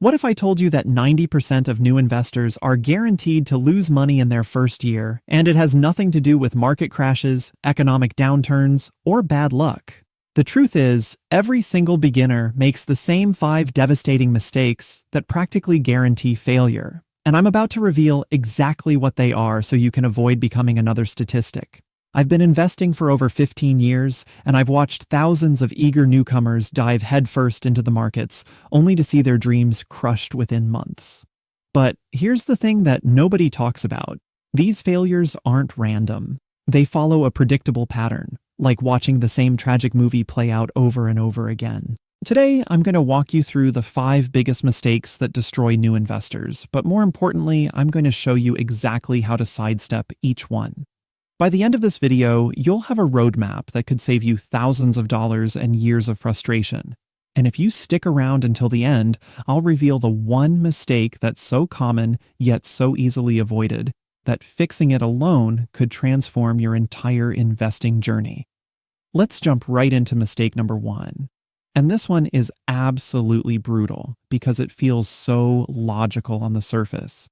What if I told you that 90% of new investors are guaranteed to lose money in their first year, and it has nothing to do with market crashes, economic downturns, or bad luck? The truth is, every single beginner makes the same 5 devastating mistakes that practically guarantee failure. And I'm about to reveal exactly what they are so you can avoid becoming another statistic. I've been investing for over 15 years, and I've watched thousands of eager newcomers dive headfirst into the markets, only to see their dreams crushed within months. But here's the thing that nobody talks about. These failures aren't random. They follow a predictable pattern, like watching the same tragic movie play out over and over again. Today, I'm going to walk you through the 5 biggest mistakes that destroy new investors, but more importantly, I'm going to show you exactly how to sidestep each one. By the end of this video, you'll have a roadmap that could save you thousands of dollars and years of frustration. And if you stick around until the end, I'll reveal the one mistake that's so common yet so easily avoided that fixing it alone could transform your entire investing journey. Let's jump right into mistake number 1. And this one is absolutely brutal because it feels so logical on the surface.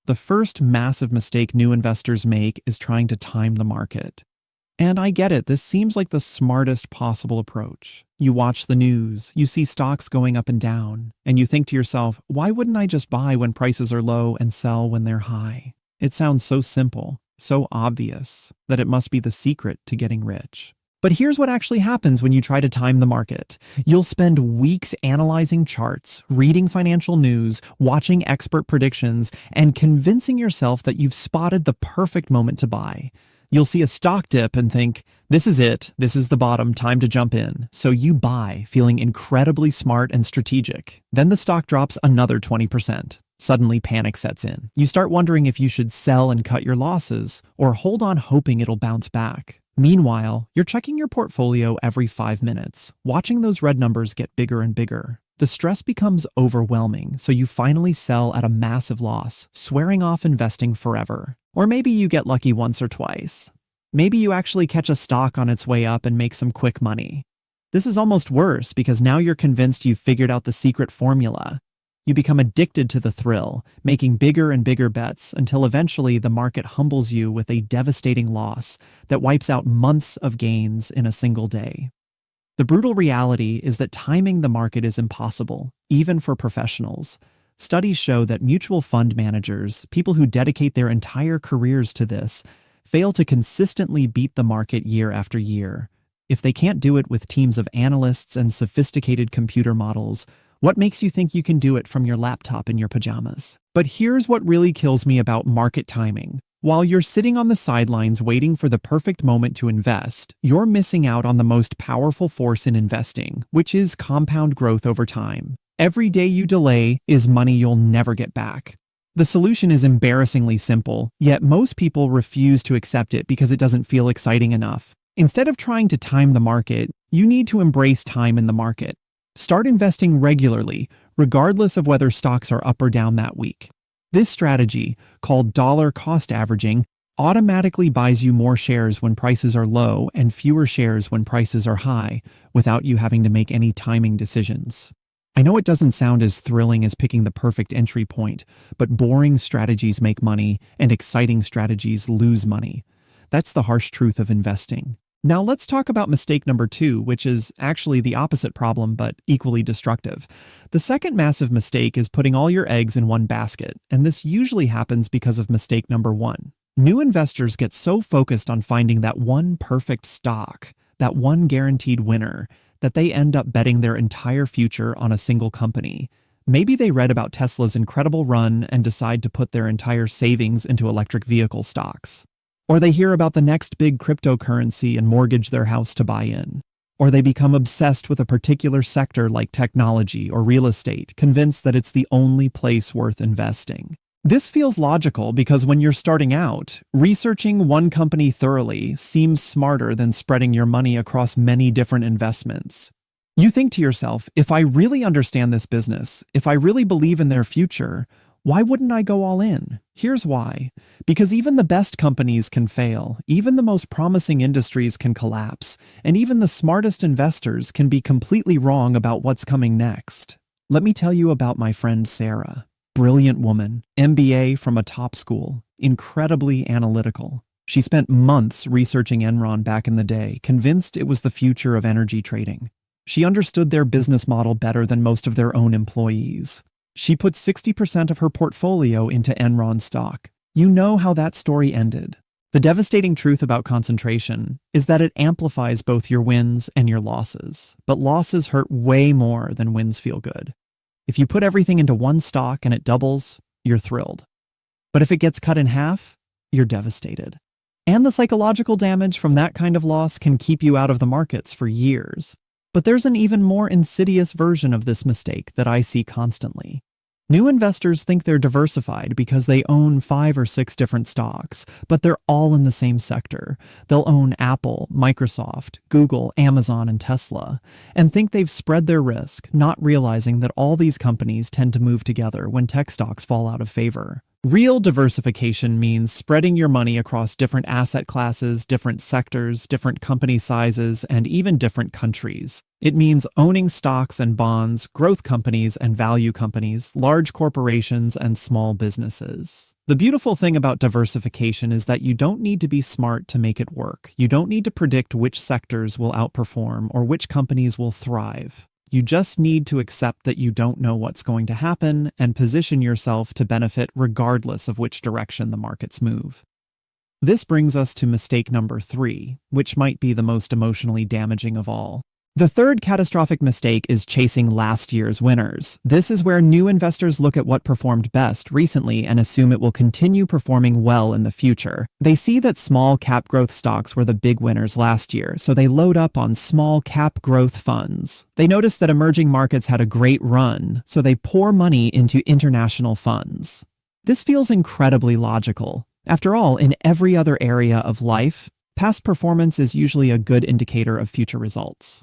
The first massive mistake new investors make is trying to time the market. And I get it, this seems like the smartest possible approach. You watch the news, you see stocks going up and down, and you think to yourself, why wouldn't I just buy when prices are low and sell when they're high? It sounds so simple, so obvious, that it must be the secret to getting rich. But here's what actually happens when you try to time the market. You'll spend weeks analyzing charts, reading financial news, watching expert predictions, and convincing yourself that you've spotted the perfect moment to buy. You'll see a stock dip and think, this is it, this is the bottom, time to jump in. So you buy, feeling incredibly smart and strategic. Then the stock drops another 20%. Suddenly panic sets in. You start wondering if you should sell and cut your losses, or hold on hoping it'll bounce back. Meanwhile, you're checking your portfolio every 5 minutes, watching those red numbers get bigger and bigger. The stress becomes overwhelming, so you finally sell at a massive loss, swearing off investing forever. Or maybe you get lucky once or twice. Maybe you actually catch a stock on its way up and make some quick money. This is almost worse because now you're convinced you've figured out the secret formula. You become addicted to the thrill, making bigger and bigger bets until eventually the market humbles you with a devastating loss that wipes out months of gains in a single day. The brutal reality is that timing the market is impossible, even for professionals. Studies show that mutual fund managers, people who dedicate their entire careers to this, fail to consistently beat the market year after year. If they can't do it with teams of analysts and sophisticated computer models, what makes you think you can do it from your laptop in your pajamas? But here's what really kills me about market timing. While you're sitting on the sidelines waiting for the perfect moment to invest, you're missing out on the most powerful force in investing, which is compound growth over time. Every day you delay is money you'll never get back. The solution is embarrassingly simple, yet most people refuse to accept it because it doesn't feel exciting enough. Instead of trying to time the market, you need to embrace time in the market. Start investing regularly, regardless of whether stocks are up or down that week. This strategy, called dollar cost averaging, automatically buys you more shares when prices are low and fewer shares when prices are high, without you having to make any timing decisions. I know it doesn't sound as thrilling as picking the perfect entry point, but boring strategies make money and exciting strategies lose money. That's the harsh truth of investing. Now let's talk about mistake number 2, which is actually the opposite problem but equally destructive. The second massive mistake is putting all your eggs in one basket, and this usually happens because of mistake number 1. New investors get so focused on finding that one perfect stock, that one guaranteed winner, that they end up betting their entire future on a single company. Maybe they read about Tesla's incredible run and decide to put their entire savings into electric vehicle stocks. Or they hear about the next big cryptocurrency and mortgage their house to buy in. Or they become obsessed with a particular sector like technology or real estate, convinced that it's the only place worth investing. This feels logical because when you're starting out, researching one company thoroughly seems smarter than spreading your money across many different investments. You think to yourself, if I really understand this business, if I really believe in their future, why wouldn't I go all in? Here's why. Because even the best companies can fail, even the most promising industries can collapse, and even the smartest investors can be completely wrong about what's coming next. Let me tell you about my friend Sarah. Brilliant woman, MBA from a top school, incredibly analytical. She spent months researching Enron back in the day, convinced it was the future of energy trading. She understood their business model better than most of their own employees. She put 60% of her portfolio into Enron stock. You know how that story ended. The devastating truth about concentration is that it amplifies both your wins and your losses, but losses hurt way more than wins feel good. If you put everything into one stock and it doubles, you're thrilled. But if it gets cut in half, you're devastated. And the psychological damage from that kind of loss can keep you out of the markets for years. But there's an even more insidious version of this mistake that I see constantly. New investors think they're diversified because they own 5 or 6 different stocks, but they're all in the same sector. They'll own Apple, Microsoft, Google, Amazon, and Tesla, and think they've spread their risk, not realizing that all these companies tend to move together when tech stocks fall out of favor. Real diversification means spreading your money across different asset classes, different sectors, different company sizes, and even different countries. It means owning stocks and bonds, growth companies and value companies, large corporations and small businesses. The beautiful thing about diversification is that you don't need to be smart to make it work. You don't need to predict which sectors will outperform or which companies will thrive. You just need to accept that you don't know what's going to happen and position yourself to benefit regardless of which direction the markets move. This brings us to mistake number 3, which might be the most emotionally damaging of all. The third catastrophic mistake is chasing last year's winners. This is where new investors look at what performed best recently and assume it will continue performing well in the future. They see that small cap growth stocks were the big winners last year, so they load up on small cap growth funds. They notice that emerging markets had a great run, so they pour money into international funds. This feels incredibly logical. After all, in every other area of life, past performance is usually a good indicator of future results.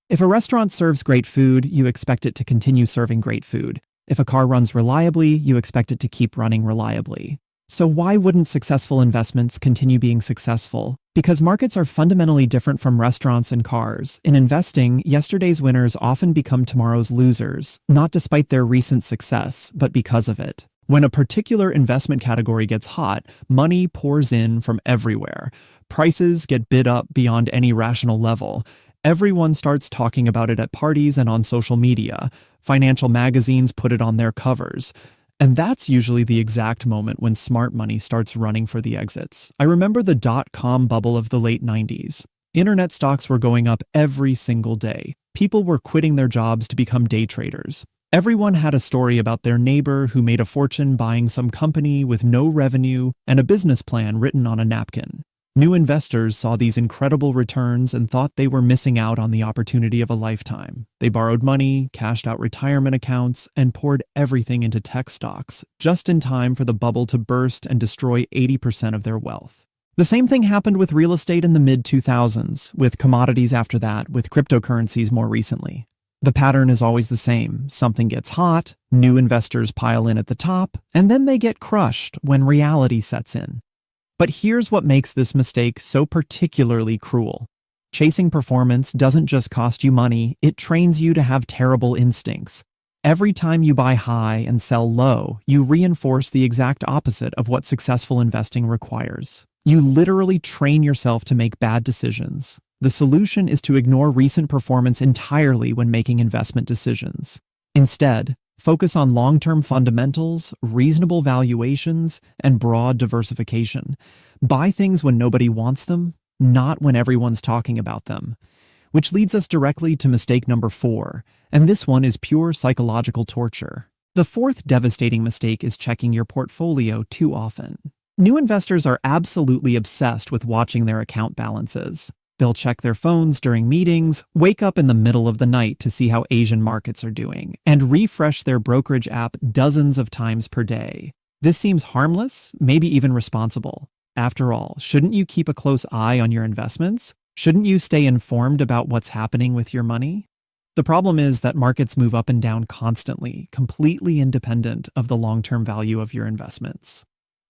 If a restaurant serves great food, you expect it to continue serving great food. If a car runs reliably, you expect it to keep running reliably. So why wouldn't successful investments continue being successful? Because markets are fundamentally different from restaurants and cars. In investing, yesterday's winners often become tomorrow's losers, not despite their recent success, but because of it. When a particular investment category gets hot, money pours in from everywhere. Prices get bid up beyond any rational level. Everyone starts talking about it at parties and on social media. Financial magazines put it on their covers. And that's usually the exact moment when smart money starts running for the exits. I remember the dot-com bubble of the late 90s. Internet stocks were going up every single day. People were quitting their jobs to become day traders. Everyone had a story about their neighbor who made a fortune buying some company with no revenue and a business plan written on a napkin. New investors saw these incredible returns and thought they were missing out on the opportunity of a lifetime. They borrowed money, cashed out retirement accounts, and poured everything into tech stocks, just in time for the bubble to burst and destroy 80% of their wealth. The same thing happened with real estate in the mid-2000s, with commodities after that, with cryptocurrencies more recently. The pattern is always the same. Something gets hot, new investors pile in at the top, and then they get crushed when reality sets in. But here's what makes this mistake so particularly cruel. Chasing performance doesn't just cost you money, it trains you to have terrible instincts. Every time you buy high and sell low, you reinforce the exact opposite of what successful investing requires. You literally train yourself to make bad decisions. The solution is to ignore recent performance entirely when making investment decisions. Instead, focus on long-term fundamentals, reasonable valuations, and broad diversification. Buy things when nobody wants them, not when everyone's talking about them. Which leads us directly to mistake number 4, and this one is pure psychological torture. The fourth devastating mistake is checking your portfolio too often. New investors are absolutely obsessed with watching their account balances. They'll check their phones during meetings, wake up in the middle of the night to see how Asian markets are doing, and refresh their brokerage app dozens of times per day. This seems harmless, maybe even responsible. After all, shouldn't you keep a close eye on your investments? Shouldn't you stay informed about what's happening with your money? The problem is that markets move up and down constantly, completely independent of the long-term value of your investments.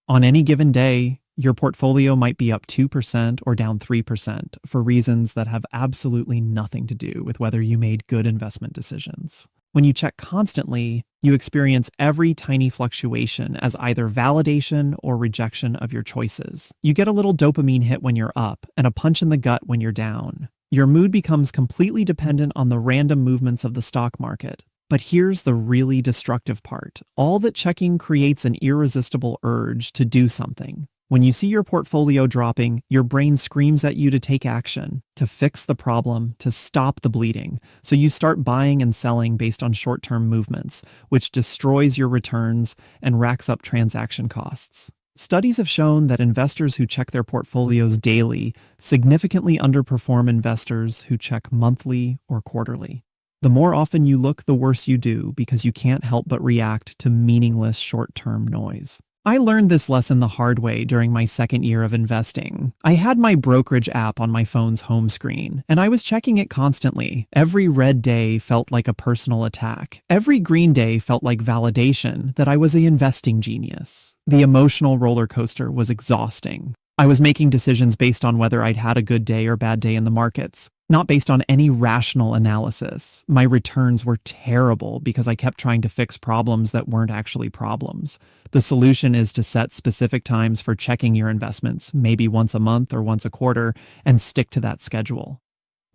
On any given day, your portfolio might be up 2% or down 3% for reasons that have absolutely nothing to do with whether you made good investment decisions. When you check constantly, you experience every tiny fluctuation as either validation or rejection of your choices. You get a little dopamine hit when you're up and a punch in the gut when you're down. Your mood becomes completely dependent on the random movements of the stock market. But here's the really destructive part. All that checking creates an irresistible urge to do something. When you see your portfolio dropping, your brain screams at you to take action, to fix the problem, to stop the bleeding. So you start buying and selling based on short-term movements, which destroys your returns and racks up transaction costs. Studies have shown that investors who check their portfolios daily significantly underperform investors who check monthly or quarterly. The more often you look, the worse you do because you can't help but react to meaningless short-term noise. I learned this lesson the hard way during my second year of investing. I had my brokerage app on my phone's home screen, and I was checking it constantly. Every red day felt like a personal attack. Every green day felt like validation that I was an investing genius. The emotional roller coaster was exhausting. I was making decisions based on whether I'd had a good day or bad day in the markets, not based on any rational analysis. My returns were terrible because I kept trying to fix problems that weren't actually problems. The solution is to set specific times for checking your investments, maybe once a month or once a quarter, and stick to that schedule.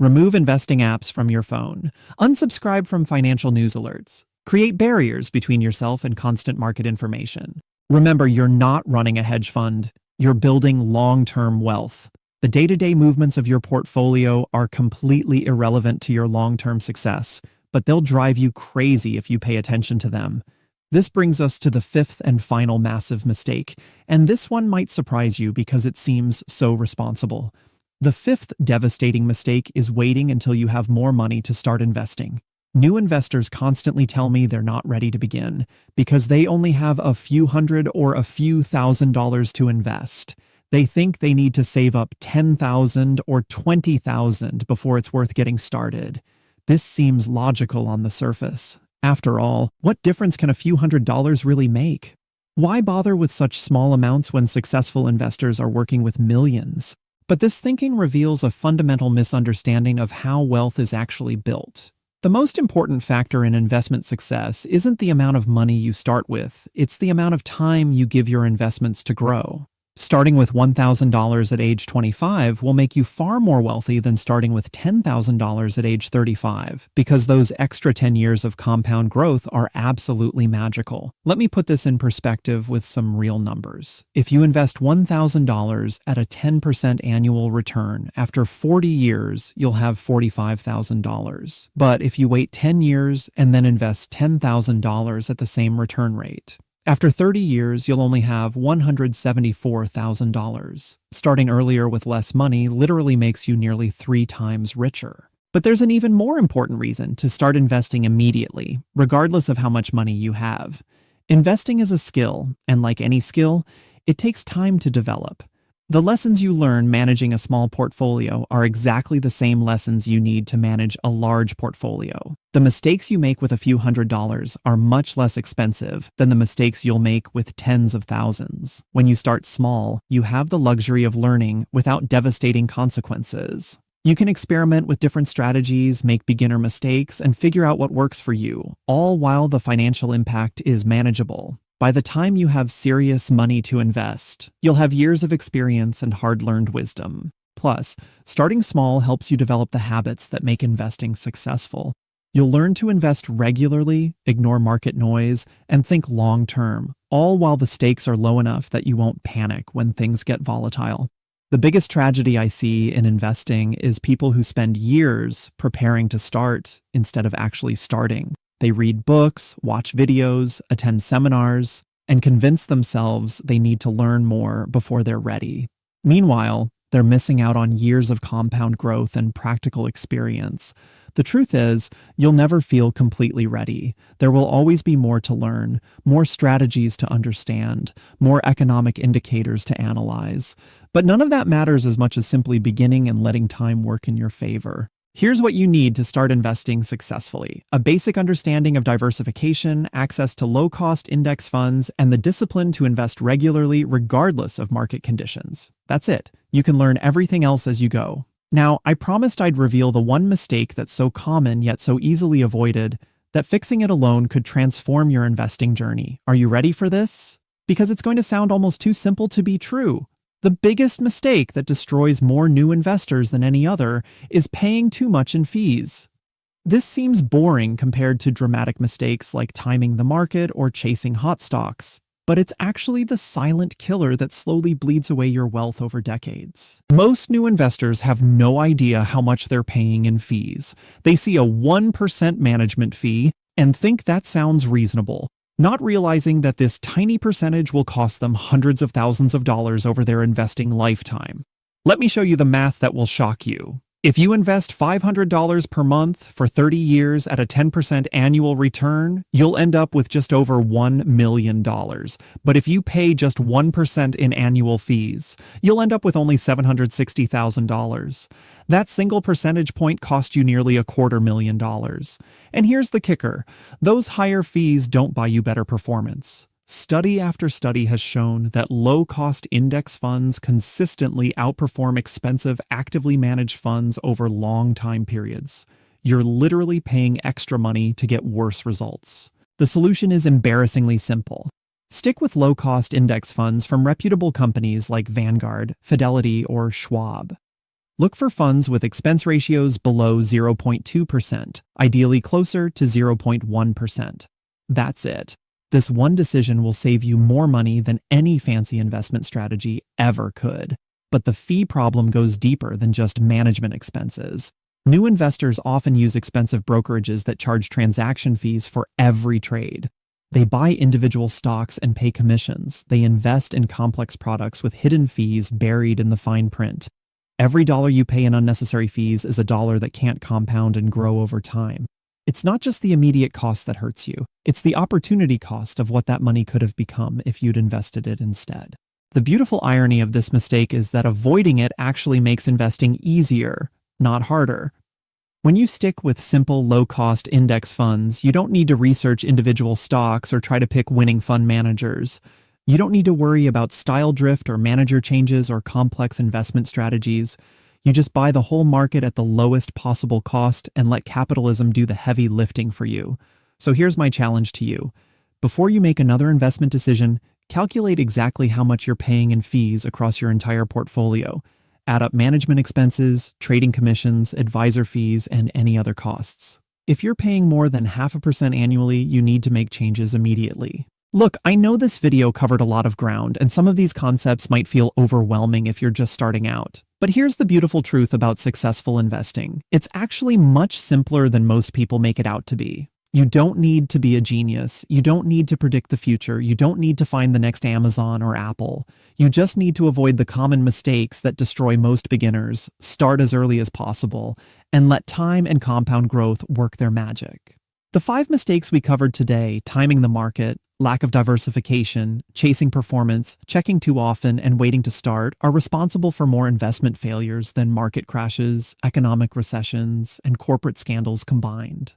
Remove investing apps from your phone. Unsubscribe from financial news alerts. Create barriers between yourself and constant market information. Remember, you're not running a hedge fund. You're building long-term wealth. The day-to-day movements of your portfolio are completely irrelevant to your long-term success, but they'll drive you crazy if you pay attention to them. This brings us to the fifth and final massive mistake, and this one might surprise you because it seems so responsible. The fifth devastating mistake is waiting until you have more money to start investing. New investors constantly tell me they're not ready to begin because they only have a few hundred or a few $1,000s to invest. They think they need to save up $10,000 or $20,000 before it's worth getting started. This seems logical on the surface. After all, what difference can a few $100s really make? Why bother with such small amounts when successful investors are working with millions? But this thinking reveals a fundamental misunderstanding of how wealth is actually built. The most important factor in investment success isn't the amount of money you start with, it's the amount of time you give your investments to grow. Starting with $1,000 at age 25 will make you far more wealthy than starting with $10,000 at age 35, because those extra 10 years of compound growth are absolutely magical. Let me put this in perspective with some real numbers. If you invest $1,000 at a 10% annual return, after 40 years, you'll have $45,000. But if you wait 10 years and then invest $10,000 at the same return rate, after 30 years, you'll only have $174,000. Starting earlier with less money literally makes you nearly 3 times richer. But there's an even more important reason to start investing immediately, regardless of how much money you have. Investing is a skill, and like any skill, it takes time to develop. The lessons you learn managing a small portfolio are exactly the same lessons you need to manage a large portfolio. The mistakes you make with a few $100s are much less expensive than the mistakes you'll make with tens of thousands. When you start small, you have the luxury of learning without devastating consequences. You can experiment with different strategies, make beginner mistakes, and figure out what works for you, all while the financial impact is manageable. By the time you have serious money to invest, you'll have years of experience and hard-learned wisdom. Plus, starting small helps you develop the habits that make investing successful. You'll learn to invest regularly, ignore market noise, and think long-term, all while the stakes are low enough that you won't panic when things get volatile. The biggest tragedy I see in investing is people who spend years preparing to start instead of actually starting. They read books, watch videos, attend seminars, and convince themselves they need to learn more before they're ready. Meanwhile, they're missing out on years of compound growth and practical experience. The truth is, you'll never feel completely ready. There will always be more to learn, more strategies to understand, more economic indicators to analyze. But none of that matters as much as simply beginning and letting time work in your favor. Here's what you need to start investing successfully: a basic understanding of diversification, access to low-cost index funds, and the discipline to invest regularly regardless of market conditions. That's it. You can learn everything else as you go. Now, I promised I'd reveal the one mistake that's so common yet so easily avoided, that fixing it alone could transform your investing journey. Are you ready for this? Because it's going to sound almost too simple to be true. The biggest mistake that destroys more new investors than any other is paying too much in fees. This seems boring compared to dramatic mistakes like timing the market or chasing hot stocks, but it's actually the silent killer that slowly bleeds away your wealth over decades. Most new investors have no idea how much they're paying in fees. They see a 1% management fee and think that sounds reasonable, not realizing that this tiny percentage will cost them hundreds of thousands of dollars over their investing lifetime. Let me show you the math that will shock you. If you invest $500 per month for 30 years at a 10% annual return, you'll end up with just over $1 million. But if you pay just 1% in annual fees, you'll end up with only $760,000. That single percentage point cost you nearly $250,000. And here's the kicker. Those higher fees don't buy you better performance. Study after study has shown that low-cost index funds consistently outperform expensive, actively managed funds over long time periods. You're literally paying extra money to get worse results. The solution is embarrassingly simple. Stick with low-cost index funds from reputable companies like Vanguard, Fidelity, or Schwab. Look for funds with expense ratios below 0.2%, ideally closer to 0.1%. That's it. This one decision will save you more money than any fancy investment strategy ever could. But the fee problem goes deeper than just management expenses. New investors often use expensive brokerages that charge transaction fees for every trade. They buy individual stocks and pay commissions. They invest in complex products with hidden fees buried in the fine print. Every dollar you pay in unnecessary fees is a dollar that can't compound and grow over time. It's not just the immediate cost that hurts you. It's the opportunity cost of what that money could have become if you'd invested it instead. The beautiful irony of this mistake is that avoiding it actually makes investing easier, not harder. When you stick with simple, low-cost index funds, you don't need to research individual stocks or try to pick winning fund managers. You don't need to worry about style drift or manager changes or complex investment strategies. You just buy the whole market at the lowest possible cost and let capitalism do the heavy lifting for you. So here's my challenge to you. Before you make another investment decision, calculate exactly how much you're paying in fees across your entire portfolio. Add up management expenses, trading commissions, advisor fees, and any other costs. If you're paying more than 0.5% annually, you need to make changes immediately. Look, I know this video covered a lot of ground, and some of these concepts might feel overwhelming if you're just starting out. But here's the beautiful truth about successful investing. It's actually much simpler than most people make it out to be. You don't need to be a genius. You don't need to predict the future. You don't need to find the next Amazon or Apple. You just need to avoid the common mistakes that destroy most beginners, start as early as possible, and let time and compound growth work their magic. The 5 mistakes we covered today, timing the market, lack of diversification, chasing performance, checking too often, and waiting to start, are responsible for more investment failures than market crashes, economic recessions, and corporate scandals combined.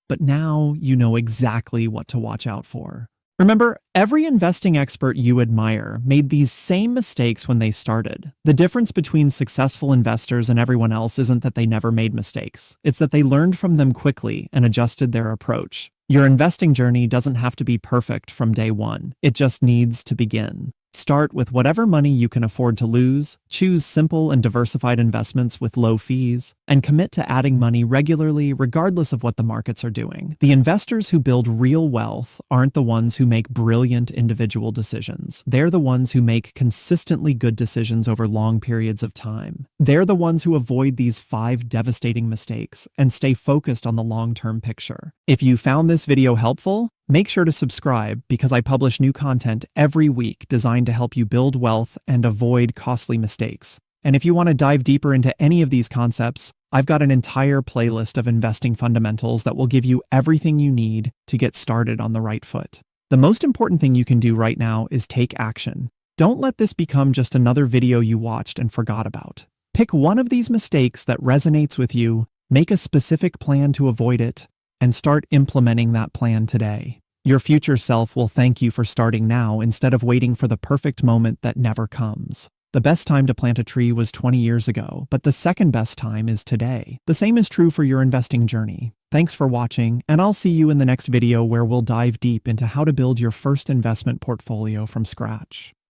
But now you know exactly what to watch out for. Remember, every investing expert you admire made these same mistakes when they started. The difference between successful investors and everyone else isn't that they never made mistakes. It's that they learned from them quickly and adjusted their approach. Your investing journey doesn't have to be perfect from day one. It just needs to begin. Start with whatever money you can afford to lose, choose simple and diversified investments with low fees, and commit to adding money regularly regardless of what the markets are doing. The investors who build real wealth aren't the ones who make brilliant individual decisions. They're the ones who make consistently good decisions over long periods of time. They're the ones who avoid these 5 devastating mistakes and stay focused on the long-term picture. If you found this video helpful, make sure to subscribe because I publish new content every week designed to help you build wealth and avoid costly mistakes. And if you want to dive deeper into any of these concepts, I've got an entire playlist of investing fundamentals that will give you everything you need to get started on the right foot. The most important thing you can do right now is take action. Don't let this become just another video you watched and forgot about. Pick one of these mistakes that resonates with you, make a specific plan to avoid it, and start implementing that plan today. Your future self will thank you for starting now instead of waiting for the perfect moment that never comes. The best time to plant a tree was 20 years ago, but the second best time is today. The same is true for your investing journey. Thanks for watching, and I'll see you in the next video where we'll dive deep into how to build your first investment portfolio from scratch.